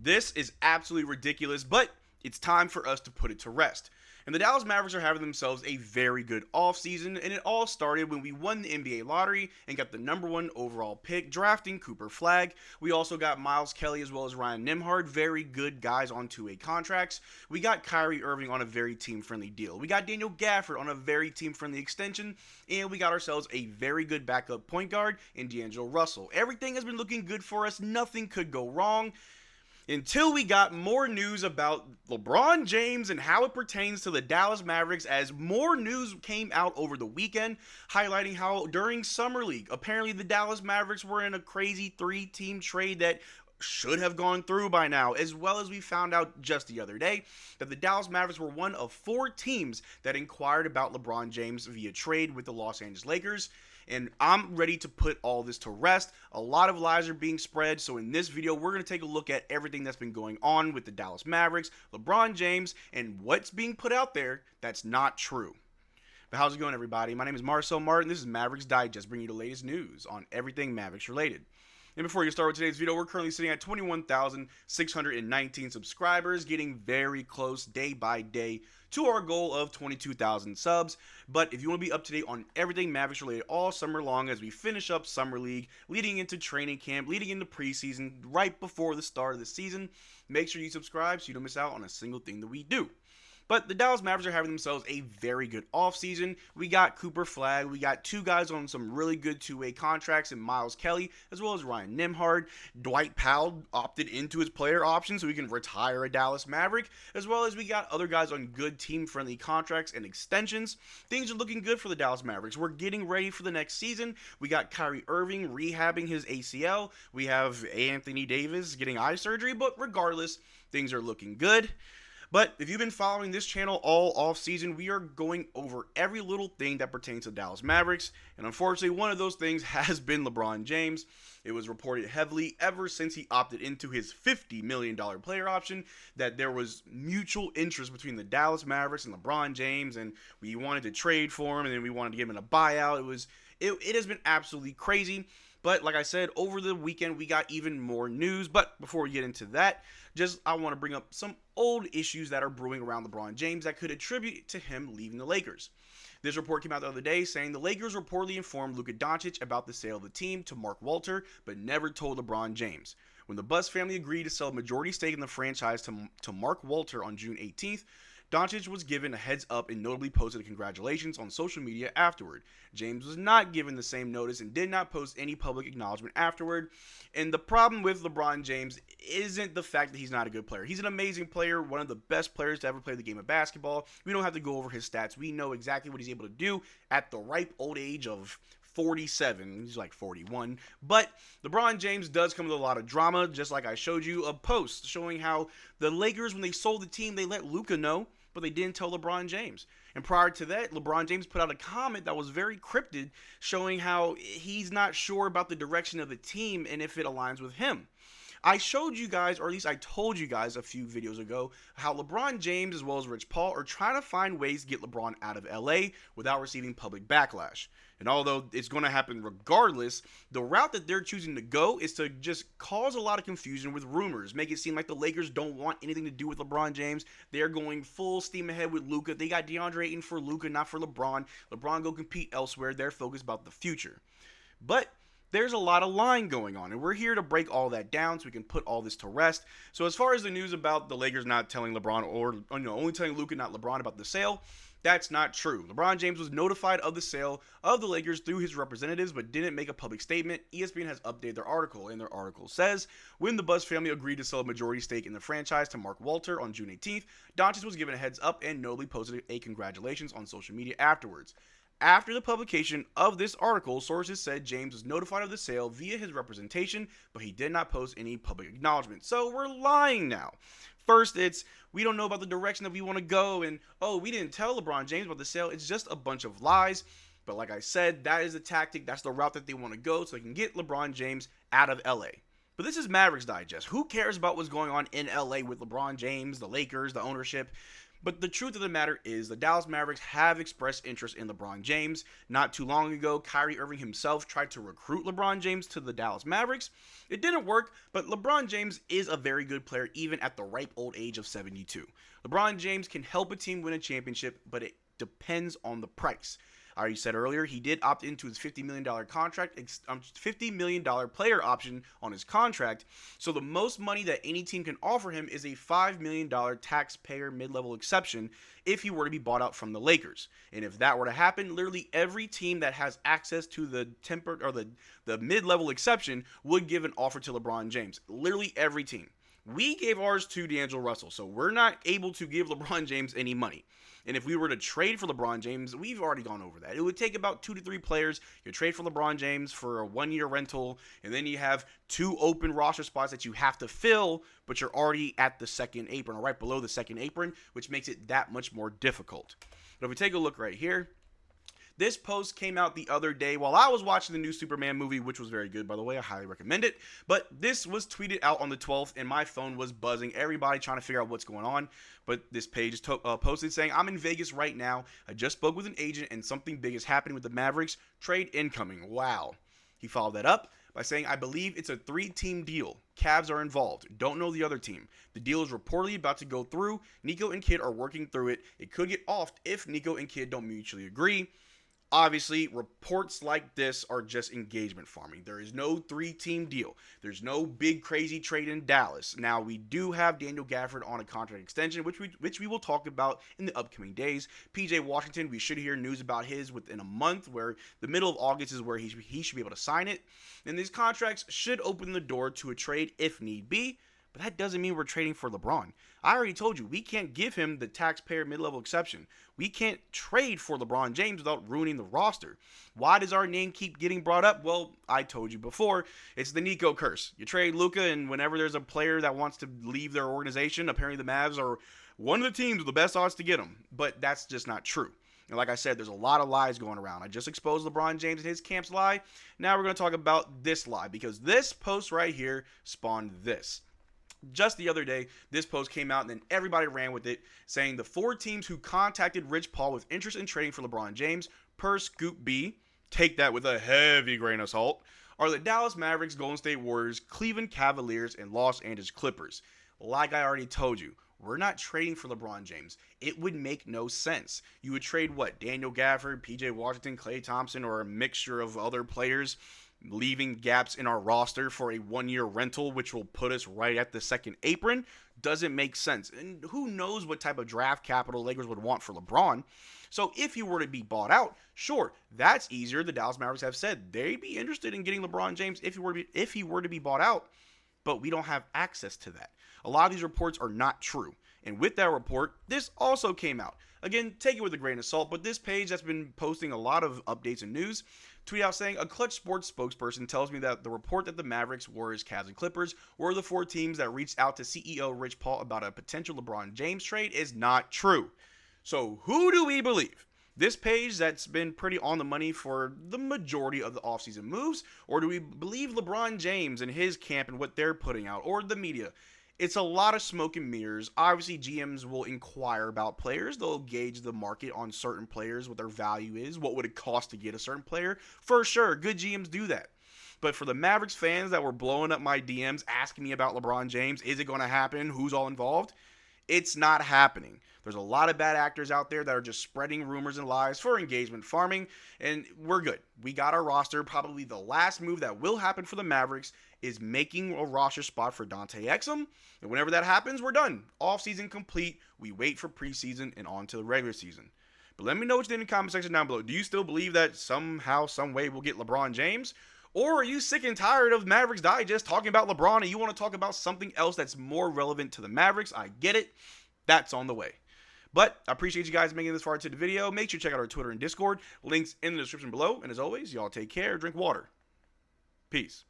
This is absolutely ridiculous, but it's time for us to put it to rest. And the Dallas Mavericks are having themselves a very good offseason, and it all started when we won the NBA lottery and got the number 1 overall pick, drafting Cooper Flagg. We also got Miles Kelly as well as Ryan Nembhard, very good guys on two-way contracts. We got Kyrie Irving on a very team-friendly deal. We got Daniel Gafford on a very team-friendly extension, and we got ourselves a very good backup point guard in D'Angelo Russell. Everything has been looking good for us. Nothing could go wrong. Until we got more news about LeBron James and how it pertains to the Dallas Mavericks, as more news came out over the weekend highlighting how during Summer League, apparently the Dallas Mavericks were in a crazy 3-team trade that should have gone through by now, as well as we found out just the other day that the Dallas Mavericks were one of 4 teams that inquired about LeBron James via trade with the Los Angeles Lakers. And I'm ready to put all this to rest. A lot of lies are being spread, so in this video, we're going to take a look at everything that's been going on with the Dallas Mavericks, LeBron James, and what's being put out there that's not true. But how's it going, everybody? My name is Marcel Martin. This is Mavericks Digest, bringing you the latest news on everything Mavericks related. And before you start with today's video, we're currently sitting at 21,619 subscribers, getting very close day by day to our goal of 22,000 subs. But if you want to be up to date on everything Mavericks related all summer long as we finish up Summer League, leading into training camp, leading into preseason, right before the start of the season, make sure you subscribe so you don't miss out on a single thing that we do. But the Dallas Mavericks are having themselves a very good offseason. We got Cooper Flagg. We got 2 guys on some really good two-way contracts in Miles Kelly, as well as Ryan Nembhard. Dwight Powell opted into his player option so he can retire a Dallas Maverick, as well as we got other guys on good team-friendly contracts and extensions. Things are looking good for the Dallas Mavericks. We're getting ready for the next season. We got Kyrie Irving rehabbing his ACL. We have Anthony Davis getting eye surgery, but regardless, things are looking good. But if you've been following this channel all off-season, we are going over every little thing that pertains to the Dallas Mavericks. And unfortunately, one of those things has been LeBron James. It was reported heavily ever since he opted into his $50 million player option that there was mutual interest between the Dallas Mavericks and LeBron James. And we wanted to trade for him, and then we wanted to give him a buyout. It has been absolutely crazy. But like I said, over the weekend, we got even more news. But before we get into that, I want to bring up some old issues that are brewing around LeBron James that could attribute to him leaving the Lakers. This report came out the other day saying the Lakers reportedly informed Luka Doncic about the sale of the team to Mark Walter, but never told LeBron James. When the Buss family agreed to sell a majority stake in the franchise to Mark Walter on June 18th, Doncic was given a heads up and notably posted congratulations on social media afterward. James was not given the same notice and did not post any public acknowledgement afterward. And the problem with LeBron James isn't the fact that he's not a good player. He's an amazing player, one of the best players to ever play the game of basketball. We don't have to go over his stats. We know exactly what he's able to do at the ripe old age of 47. He's like 41. But LeBron James does come with a lot of drama, just like I showed you a post showing how the Lakers, when they sold the team, they let Luka know, but they didn't tell LeBron James. And prior to that, LeBron James put out a comment that was very cryptic, showing how he's not sure about the direction of the team and if it aligns with him. I showed you guys, or at least I told you guys a few videos ago, how LeBron James as well as Rich Paul are trying to find ways to get LeBron out of LA without receiving public backlash. And although it's going to happen regardless, the route that they're choosing to go is to just cause a lot of confusion with rumors, make it seem like the Lakers don't want anything to do with LeBron James. They're going full steam ahead with Luka. They got DeAndre Ayton for Luka, not for LeBron. LeBron go compete elsewhere. They're focused about the future. But there's a lot of lying going on, and we're here to break all that down so we can put all this to rest. So as far as the news about the Lakers not telling LeBron or only telling Luka, not LeBron, about the sale, that's not true. LeBron James was notified of the sale of the Lakers through his representatives, but didn't make a public statement. ESPN has updated their article, and their article says, when the Buss family agreed to sell a majority stake in the franchise to Mark Walter on June 18th, Doncic was given a heads up and notably posted a congratulations on social media afterwards. After the publication of this article, sources said James was notified of the sale via his representation, but he did not post any public acknowledgement. So we're lying now. First, it's we don't know about the direction that we want to go, and we didn't tell LeBron James about the sale. It's just a bunch of lies. But like I said, that is the tactic. That's the route that they want to go so they can get LeBron James out of LA. But this is Mavericks Digest. Who cares about what's going on in LA with LeBron James, the Lakers, the ownership? But the truth of the matter is the Dallas Mavericks have expressed interest in LeBron James. Not too long ago, Kyrie Irving himself tried to recruit LeBron James to the Dallas Mavericks. It didn't work, but LeBron James is a very good player even at the ripe old age of 72. LeBron James can help a team win a championship, but it depends on the price. I already said earlier, he did opt into his $50 million contract, $50 million player option on his contract. So the most money that any team can offer him is a $5 million taxpayer mid-level exception if he were to be bought out from the Lakers. And if that were to happen, literally every team that has access to the tempered or the mid-level exception would give an offer to LeBron James. Literally every team. We gave ours to D'Angelo Russell, so we're not able to give LeBron James any money. And if we were to trade for LeBron James, we've already gone over that. It would take about 2 to 3 players. You trade for LeBron James for a 1-year rental, and then you have 2 open roster spots that you have to fill, but you're already at the second apron or right below the second apron, which makes it that much more difficult. But if we take a look right here, this post came out the other day while I was watching the new Superman movie, which was very good, by the way. I highly recommend it. But this was tweeted out on the 12th, and my phone was buzzing. Everybody trying to figure out what's going on. But this page is posted saying, I'm in Vegas right now. I just spoke with an agent, and something big is happening with the Mavericks. Trade incoming. Wow. He followed that up by saying, I believe it's a 3-team deal. Cavs are involved. Don't know the other team. The deal is reportedly about to go through. Nico and Kidd are working through it. It could get offed if Nico and Kidd don't mutually agree. Obviously, reports like this are just engagement farming. There is no 3-team deal. There's no big crazy trade in Dallas. Now, we do have Daniel Gafford on a contract extension, which we will talk about in the upcoming days. PJ Washington, we should hear news about his within a month, where the middle of August is where he should be able to sign it. And these contracts should open the door to a trade if need be. But that doesn't mean we're trading for LeBron. I already told you, we can't give him the taxpayer mid-level exception. We can't trade for LeBron James without ruining the roster. Why does our name keep getting brought up? Well, I told you before, it's the Nico curse. You trade Luka, and whenever there's a player that wants to leave their organization, apparently the Mavs are one of the teams with the best odds to get him. But that's just not true. And like I said, there's a lot of lies going around. I just exposed LeBron James and his camp's lie. Now we're going to talk about this lie, because this post right here spawned this. Just the other day, this post came out and then everybody ran with it, saying the 4 teams who contacted Rich Paul with interest in trading for LeBron James, per Scoop B, take that with a heavy grain of salt, are the Dallas Mavericks, Golden State Warriors, Cleveland Cavaliers, and Los Angeles Clippers. Like I already told you, we're not trading for LeBron James. It would make no sense. You would trade what? Daniel Gafford, PJ Washington, Klay Thompson, or a mixture of other players, leaving gaps in our roster for a 1-year rental, which will put us right at the second apron, doesn't make sense. And who knows what type of draft capital Lakers would want for LeBron. So if he were to be bought out, sure, that's easier. The Dallas Mavericks have said they'd be interested in getting LeBron James if he were to be bought out, but we don't have access to that. A lot of these reports are not true. And with that report, this also came out. Again, take it with a grain of salt, but this page that's been posting a lot of updates and news tweet out saying, a Clutch Sports spokesperson tells me that the report that the Mavericks, Warriors, Cavs, and Clippers were the 4 teams that reached out to CEO Rich Paul about a potential LeBron James trade is not true. So who do we believe? This page that's been pretty on the money for the majority of the offseason moves, or do we believe LeBron James and his camp and what they're putting out, or the media? It's a lot of smoke and mirrors. Obviously, GMs will inquire about players. They'll gauge the market on certain players, what their value is, what would it cost to get a certain player. For sure, good GMs do that. But for the Mavericks fans that were blowing up my DMs asking me about LeBron James, is it going to happen? Who's all involved? It's not happening. There's a lot of bad actors out there that are just spreading rumors and lies for engagement farming, and we're good. We got our roster. Probably the last move that will happen for the Mavericks is making a roster spot for Dante Exum, and whenever that happens, we're done. Offseason complete. We wait for preseason and on to the regular season. But let me know what you think in the comment section down below. Do you still believe that somehow, some way we'll get LeBron James? Or are you sick and tired of Mavericks Digest talking about LeBron and you want to talk about something else that's more relevant to the Mavericks? I get it. That's on the way. But I appreciate you guys making this far into the video. Make sure to check out our Twitter and Discord. Links in the description below. And as always, y'all take care. Drink water. Peace.